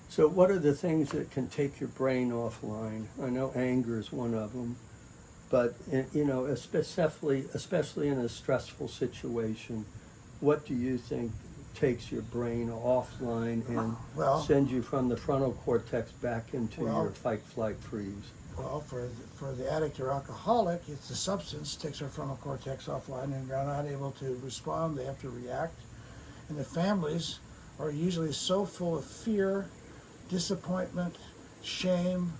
So what are the things that can take your brain offline? I know anger is one of them, but you know, especially in a stressful situation, what do you think takes your brain offline and Well, sends you from the frontal cortex back into Well- your fight, flight, freeze? well, for the addict or alcoholic, it's the substance takes our frontal cortex offline, and they're not able to respond. They have to react. And the families are usually so full of fear, disappointment, shame,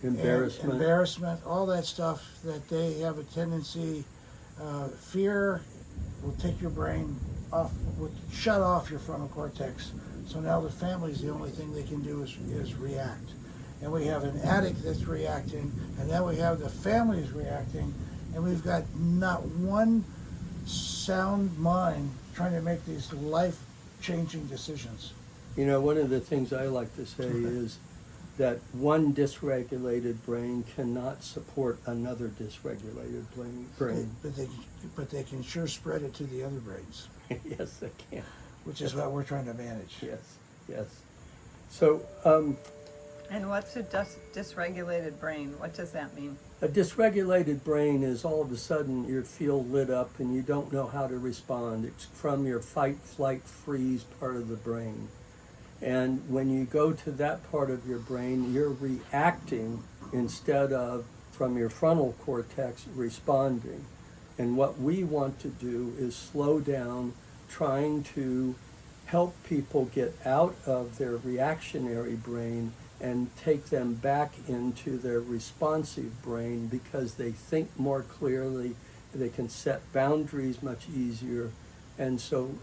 and embarrassment, all that stuff, that they have a tendency. Fear will take your brain off, will shut off your frontal cortex. So now the family's the only thing they can do is react. And we have an addict that's reacting, and then we have the families reacting, and we've got not one sound mind trying to make these life-changing decisions. You know, one of the things I like to say is that one dysregulated brain cannot support another dysregulated brain. But they can sure spread it to the other brains, Yes, they can. which is what we're trying to manage. Yes, yes. So, And what's a dysregulated brain? What does that mean? a dysregulated brain is all of a sudden you feel lit up and you don't know how to respond. It's from your fight, flight, freeze part of the brain. And when you go to that part of your brain, you're reacting instead of from your frontal cortex responding. And what we want to do is slow down, trying to help people get out of their reactionary brain and take them back into their responsive brain, because they think more clearly, they can set boundaries much easier, and so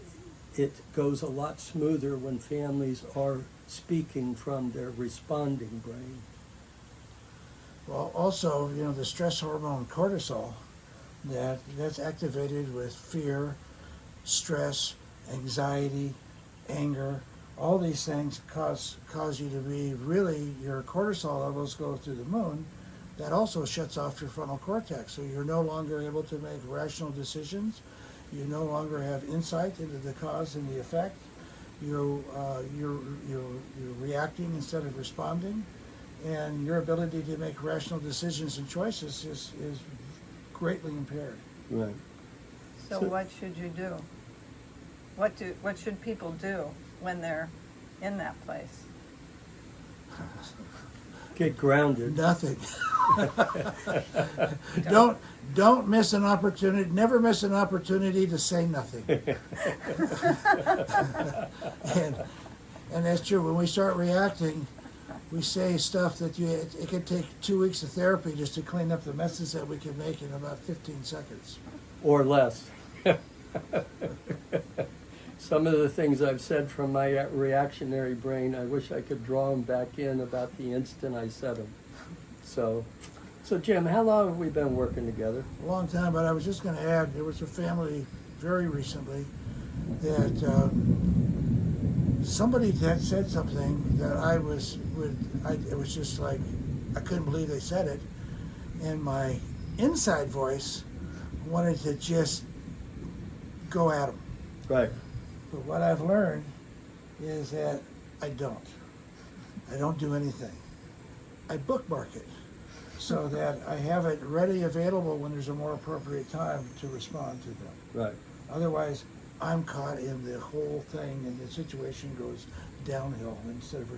it goes a lot smoother when families are speaking from their responding brain. Well, also, you know, the stress hormone cortisol, that's activated with fear, stress, anxiety, anger. All these things cause you to be really, your cortisol levels go through the moon. That also shuts off your frontal cortex, so you're no longer able to make rational decisions. You no longer have insight into the cause and the effect. You're reacting instead of responding, and your ability to make rational decisions and choices is greatly impaired. Right. So what should you do? What should people do when they're in that place? Get grounded. Nothing. Don't miss an opportunity. Never miss an opportunity to say nothing. and that's true. When we start reacting, we say stuff that it can take 2 weeks of therapy just to clean up the messes that we can make in about 15 seconds. Or less. Some of the things I've said from my reactionary brain, I wish I could draw them back in about the instant I said them. So Jim, how long have we been working together? A long time, but I was just going to add, there was a family very recently that somebody had said something that it was just like, I couldn't believe they said it, and my inside voice wanted to just go at them. Right. But what I've learned is that I don't do anything. I bookmark it so that I have it ready, available when there's a more appropriate time to respond to them. Right. Otherwise, I'm caught in the whole thing, and the situation goes downhill instead of